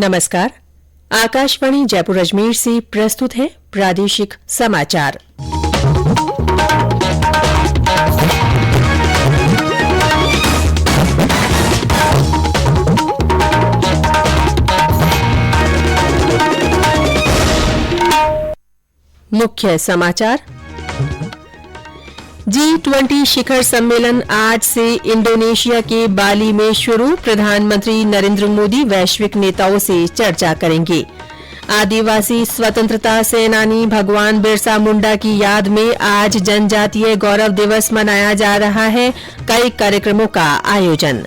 नमस्कार। आकाशवाणी जयपुर अजमेर से प्रस्तुत है प्रादेशिक समाचार। मुख्य समाचार। G20 शिखर सम्मेलन आज से इंडोनेशिया के बाली में शुरू। प्रधानमंत्री नरेंद्र मोदी वैश्विक नेताओं से चर्चा करेंगे। आदिवासी स्वतंत्रता सेनानी भगवान बिरसा मुंडा की याद में आज जनजातीय गौरव दिवस मनाया जा रहा है। कई कार्यक्रमों का आयोजन।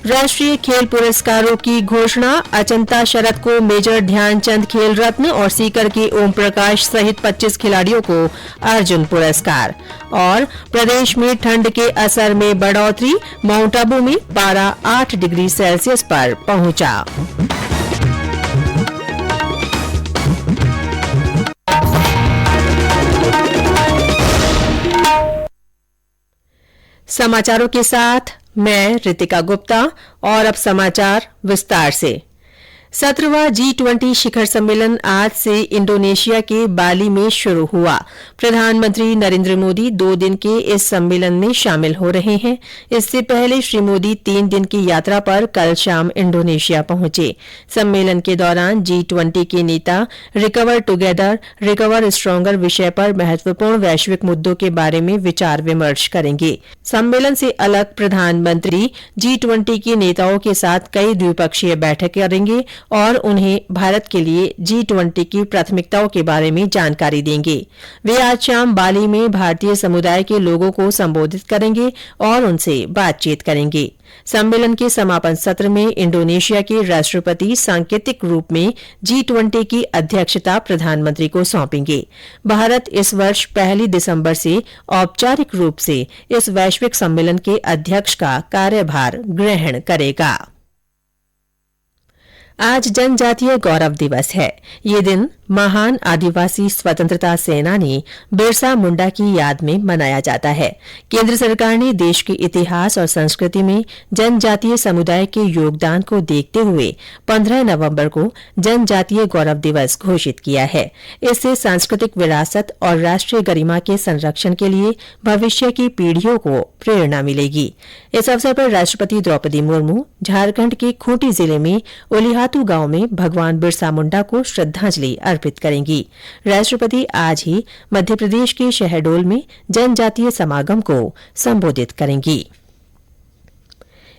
राष्ट्रीय खेल पुरस्कारों की घोषणा। अचंता शरद को मेजर ध्यानचंद खेल रत्न और सीकर के ओम प्रकाश सहित 25 खिलाड़ियों को अर्जुन पुरस्कार। और प्रदेश में ठंड के असर में बढ़ोतरी। माउंट आबू में पारा 8 डिग्री सेल्सियस पर पहुंचा। समाचारों के साथ मैं रितिका गुप्ता। और अब समाचार विस्तार से। 17वां G20 शिखर सम्मेलन आज से इंडोनेशिया के बाली में शुरू हुआ। प्रधानमंत्री नरेंद्र मोदी 2 दिन के इस सम्मेलन में शामिल हो रहे हैं। इससे पहले श्री मोदी 3 दिन की यात्रा पर कल शाम इंडोनेशिया पहुंचे। सम्मेलन के दौरान G20 के नेता रिकवर टुगेदर रिकवर स्ट्रांगर विषय पर महत्वपूर्ण वैश्विक मुद्दों के बारे में विचार विमर्श करेंगे। सम्मेलन से अलग प्रधानमंत्री G20 के नेताओं के साथ कई द्विपक्षीय बैठक करेंगे और उन्हें भारत के लिए G20 की प्राथमिकताओं के बारे में जानकारी देंगे। वे आज शाम बाली में भारतीय समुदाय के लोगों को संबोधित करेंगे और उनसे बातचीत करेंगे। सम्मेलन के समापन सत्र में इंडोनेशिया के राष्ट्रपति सांकेतिक रूप में G20 की अध्यक्षता प्रधानमंत्री को सौंपेंगे। भारत इस वर्ष 1 दिसंबर से औपचारिक रूप से इस वैश्विक सम्मेलन के अध्यक्ष का कार्यभार ग्रहण करेगा। आज जनजातीय गौरव दिवस है। ये दिन महान आदिवासी स्वतंत्रता सेनानी बिरसा मुंडा की याद में मनाया जाता है। केंद्र सरकार ने देश के इतिहास और संस्कृति में जनजातीय समुदाय के योगदान को देखते हुए 15 नवंबर को जनजातीय गौरव दिवस घोषित किया है। इससे सांस्कृतिक विरासत और राष्ट्रीय गरिमा के संरक्षण के लिए भविष्य की पीढ़ियों को प्रेरणा मिलेगी। इस अवसर पर राष्ट्रपति द्रौपदी मुर्मू झारखंड के खूंटी जिले में उलिहातू गांव में भगवान बिरसा मुंडा को श्रद्धांजलि अर्पित करेंगी। राष्ट्रपति आज ही मध्य प्रदेश के शहडोल में जनजातीय समागम को संबोधित करेंगी।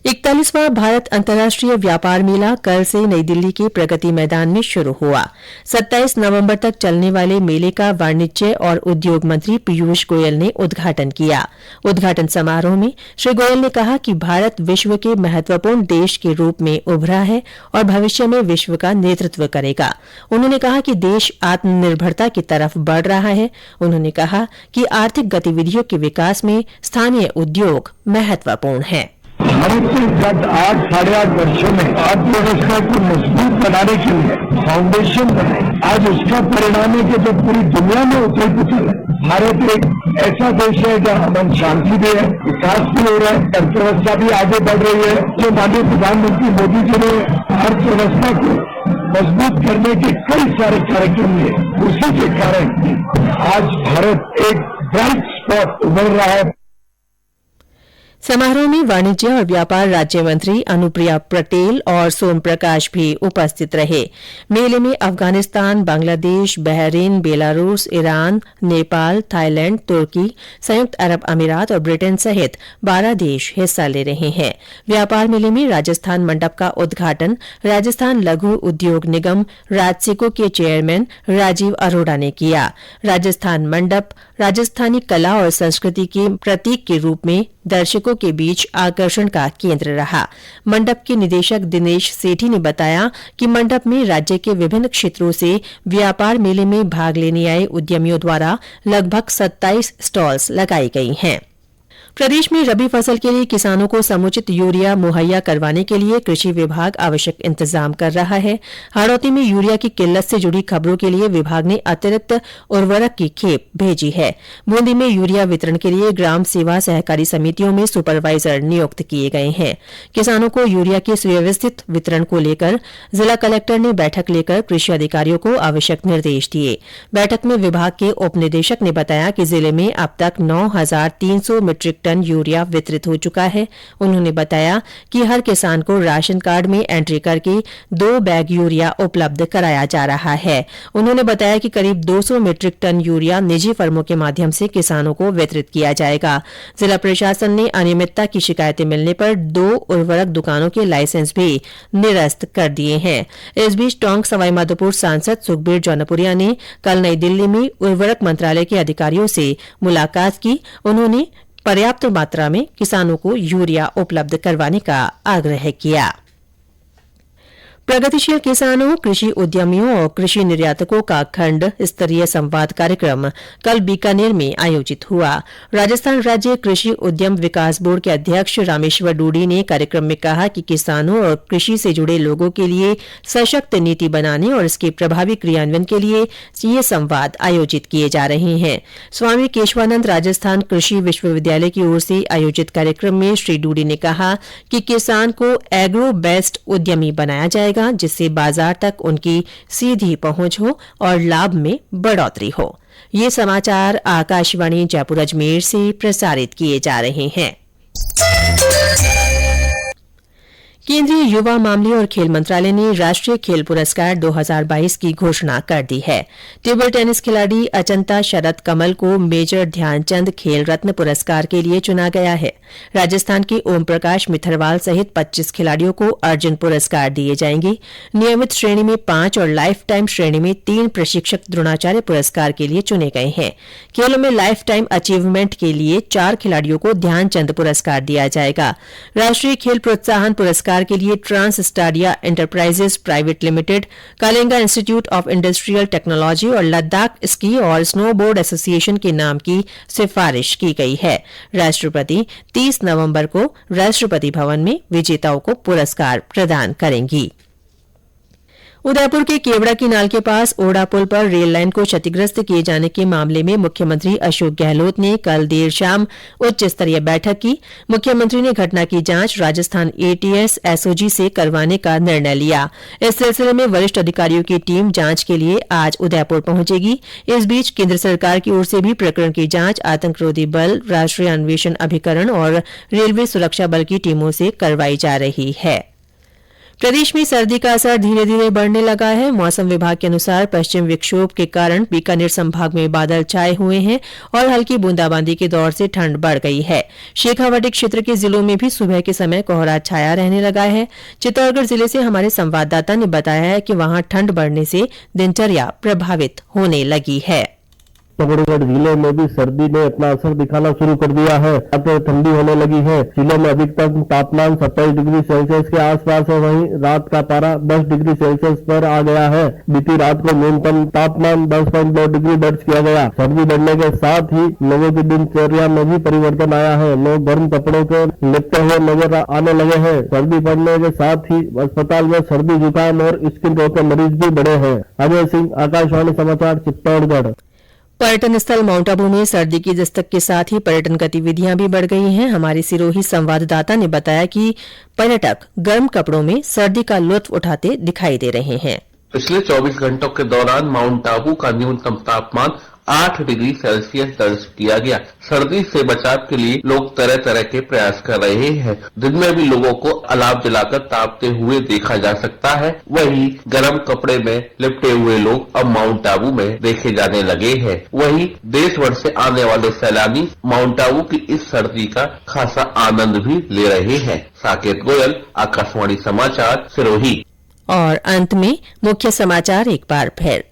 41वां भारत अंतर्राष्ट्रीय व्यापार मेला कल से नई दिल्ली के प्रगति मैदान में शुरू हुआ। 27 नवंबर तक चलने वाले मेले का वाणिज्य और उद्योग मंत्री पीयूष गोयल ने उद्घाटन किया। उद्घाटन समारोह में श्री गोयल ने कहा कि भारत विश्व के महत्वपूर्ण देश के रूप में उभरा है और भविष्य में विश्व का नेतृत्व करेगा। उन्होंने कहा कि देश आत्मनिर्भरता की तरफ बढ़ रहा है। उन्होंने कहा कि आर्थिक गतिविधियों के विकास में स्थानीय उद्योग महत्वपूर्ण है। भारत ने गत 8-8.5 वर्षों में अर्थव्यवस्था को मजबूत बनाने के लिए फाउंडेशन बनाई। आज उसका परिणाम है कि जो पूरी दुनिया में उथल पुथल है, भारत एक ऐसा देश है जहाँ अमन शांति भी है, विकास भी हो रहा है, अर्थव्यवस्था भी आगे बढ़ रही है। जो माननीय प्रधानमंत्री मोदी जी ने अर्थव्यवस्था को मजबूत करने के कई सारे कार्यक्रम लिए, उसी के कारण आज भारत एक ब्राइट स्पॉट उभर रहा है। समारोह में वाणिज्य और व्यापार राज्य मंत्री अनुप्रिया पटेल और सोम प्रकाश भी उपस्थित रहे। मेले में Afghanistan, Bangladesh, Bahrain, Belarus, Iran, Nepal, Thailand, तुर्की, संयुक्त अरब अमीरात और ब्रिटेन सहित 12 देश हिस्सा ले रहे हैं। व्यापार मेले में राजस्थान मंडप का उद्घाटन राजस्थान लघु उद्योग निगम राजसिको के चेयरमैन राजीव अरोड़ा ने किया। राजस्थान मंडप राजस्थानी कला और संस्कृति के प्रतीक के रूप में दर्शकों के बीच आकर्षण का केंद्र रहा। मंडप के निदेशक दिनेश सेठी ने बताया कि मंडप में राज्य के विभिन्न क्षेत्रों से व्यापार मेले में भाग लेने आए उद्यमियों द्वारा लगभग 27 स्टॉल्स लगाई गई हैं। प्रदेश में रबी फसल के लिए किसानों को समुचित यूरिया मुहैया करवाने के लिए कृषि विभाग आवश्यक इंतजाम कर रहा है। हाड़ौती में यूरिया की किल्लत से जुड़ी खबरों के लिए विभाग ने अतिरिक्त उर्वरक की खेप भेजी है। बूंदी में यूरिया वितरण के लिए ग्राम सेवा सहकारी समितियों में सुपरवाइजर नियुक्त किए गए हैं। किसानों को यूरिया के सुव्यवस्थित वितरण को लेकर जिला कलेक्टर ने बैठक लेकर कृषि अधिकारियों को आवश्यक निर्देश दिए। बैठक में विभाग के उप निदेशक ने बताया कि जिले में अब तक 9,300 मीट्रिक टन यूरिया वितरित हो चुका है। उन्होंने बताया कि हर किसान को राशन कार्ड में एंट्री करके 2 बैग यूरिया उपलब्ध कराया जा रहा है। उन्होंने बताया कि करीब 200 मीट्रिक टन यूरिया निजी फर्मों के माध्यम से किसानों को वितरित किया जाएगा। जिला प्रशासन ने अनियमितता की शिकायतें मिलने पर 2 उर्वरक दुकानों के लाइसेंस भी निरस्त कर दिए हैं। इस बीच टोंक सवाईमाधोपुर सांसद सुखबीर जौनपुरिया ने कल नई दिल्ली में उर्वरक मंत्रालय के अधिकारियों से मुलाकात की। उन्होंने पर्याप्त मात्रा में किसानों को यूरिया उपलब्ध करवाने का आग्रह किया। प्रगतिशील किसानों, कृषि उद्यमियों और कृषि निर्यातकों का खंड स्तरीय संवाद कार्यक्रम कल बीकानेर में आयोजित हुआ। राजस्थान राज्य कृषि उद्यम विकास बोर्ड के अध्यक्ष रामेश्वर डूडी ने कार्यक्रम में कहा कि किसानों और कृषि से जुड़े लोगों के लिए सशक्त नीति बनाने और इसके प्रभावी क्रियान्वयन के लिए ये संवाद आयोजित किए जा रहे हैं। स्वामी केशवानंद राजस्थान कृषि विश्वविद्यालय की ओर से आयोजित कार्यक्रम में श्री डूडी ने कहा कि किसान को एग्रो बेस्ड उद्यमी बनाया जाएगा, जिससे बाजार तक उनकी सीधी पहुंच हो और लाभ में बढ़ोतरी हो। ये समाचार आकाशवाणी जयपुर अजमेर से प्रसारित किए जा रहे हैं। केंद्रीय युवा मामले और खेल मंत्रालय ने राष्ट्रीय खेल पुरस्कार 2022 की घोषणा कर दी है। टेबल टेनिस खिलाड़ी अचंता शरद कमल को मेजर ध्यानचंद खेल रत्न पुरस्कार के लिए चुना गया है। राजस्थान के ओम प्रकाश मिथरवाल सहित 25 खिलाड़ियों को अर्जुन पुरस्कार दिए जाएंगे। नियमित श्रेणी में 5 और लाइफ टाइम श्रेणी में 3 प्रशिक्षक द्रोणाचार्य पुरस्कार के लिए चुने गए हैं। खेलों में लाइफ टाइम अचीवमेंट के लिए 4 खिलाड़ियों को ध्यानचंद पुरस्कार दिया जाएगा। राष्ट्रीय खेल प्रोत्साहन पुरस्कार के लिए trans stadia enterprises private limited, कालेंगा इंस्टीट्यूट ऑफ इंडस्ट्रियल टेक्नोलॉजी और लद्दाख स्की और स्नोबोर्ड एसोसिएशन के नाम की सिफारिश की गई है। राष्ट्रपति 30 नवंबर को राष्ट्रपति भवन में विजेताओं को पुरस्कार प्रदान करेंगी। उदयपुर के केवड़ा की नाल के पास ओढ़ा पुल पर रेल लाइन को क्षतिग्रस्त किए जाने के मामले में मुख्यमंत्री अशोक गहलोत ने कल देर शाम उच्च स्तरीय बैठक की। मुख्यमंत्री ने घटना की जांच राजस्थान एटीएस एसओजी से करवाने का निर्णय लिया। इस सिलसिले में वरिष्ठ अधिकारियों की टीम जांच के लिए आज उदयपुर पहुंचेगी। इस बीच केंद्र सरकार की ओर से भी प्रकरण की जांच आतंकरोधी बल, राष्ट्रीय अन्वेषण अभिकरण और रेलवे सुरक्षा बल की टीमों से करवाई जा रही है। प्रदेश में सर्दी का असर धीरे धीरे बढ़ने लगा है। मौसम विभाग के अनुसार पश्चिम विक्षोभ के कारण बीकानेर संभाग में बादल छाए हुए हैं और हल्की बूंदाबांदी के दौर से ठंड बढ़ गई है। शेखावाटी क्षेत्र के जिलों में भी सुबह के समय कोहरा छाया रहने लगा है। चित्तौड़गढ़ जिले से हमारे संवाददाता ने बताया है कि वहां ठंड बढ़ने से दिनचर्या प्रभावित होने लगी है। चित्तौड़गढ़ जिले में भी सर्दी ने अपना असर दिखाना शुरू कर दिया है। अब ठंडी होने लगी है। जिले में अधिकतम तापमान 27 डिग्री सेल्सियस के आसपास है। वहीं रात का पारा 10 डिग्री सेल्सियस पर आ गया है। बीती रात को न्यूनतम तापमान 10.2 डिग्री दर्ज किया गया। सर्दी बढ़ने के साथ ही लोगों की दिनचर्या में भी परिवर्तन आया है। लोग गर्म कपड़ों के लिपटे हुए नजर आने लगे हैं। सर्दी बढ़ने के साथ ही अस्पताल में सर्दी जुकाम और स्किन रोग के मरीज भी बढ़े हैं। अजय सिंह, आकाशवाणी समाचार, चित्तौड़गढ़। पर्यटन स्थल माउंट आबू में सर्दी की दस्तक के साथ ही पर्यटन गतिविधियां भी बढ़ गई हैं। हमारे सिरोही संवाददाता ने बताया कि पर्यटक गर्म कपड़ों में सर्दी का लुत्फ उठाते दिखाई दे रहे हैं। पिछले 24 घंटों के दौरान माउंट आबू का न्यूनतम तापमान 8 डिग्री सेल्सियस दर्ज किया गया। सर्दी से बचाव के लिए लोग तरह तरह के प्रयास कर रहे हैं। दिन में भी लोगों को अलाव जलाकर तापते हुए देखा जा सकता है। वहीं गर्म कपड़े में लिपटे हुए लोग अब माउंट आबू में देखे जाने लगे हैं। वहीं देश भर से आने वाले सैलानी माउंट आबू की इस सर्दी का खासा आनंद भी ले रहे हैं। साकेत गोयल, आकाशवाणी समाचार, सिरोही। और अंत में मुख्य समाचार एक बार फिर।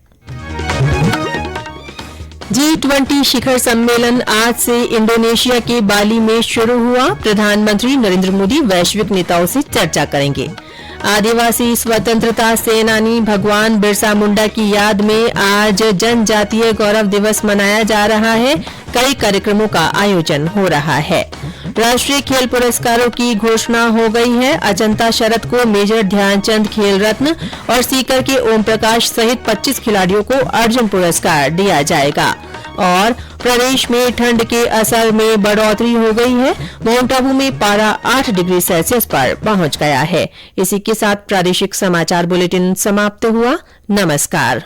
G20 शिखर सम्मेलन आज से इंडोनेशिया के बाली में शुरू हुआ। प्रधानमंत्री नरेंद्र मोदी वैश्विक नेताओं से चर्चा करेंगे। आदिवासी स्वतंत्रता सेनानी भगवान बिरसा मुंडा की याद में आज जनजातीय गौरव दिवस मनाया जा रहा है। कई कार्यक्रमों का आयोजन हो रहा है। राष्ट्रीय खेल पुरस्कारों की घोषणा हो गई है। अजंता शरद को मेजर ध्यानचंद खेल रत्न और सीकर के ओम प्रकाश सहित 25 खिलाड़ियों को अर्जुन पुरस्कार दिया जाएगा। और प्रदेश में ठंड के असर में बढ़ोतरी हो गई है। माउंट आबू में पारा 8 डिग्री सेल्सियस पर पहुंच गया है। इसी के साथ प्रादेशिक समाचार बुलेटिन समाप्त हुआ। नमस्कार।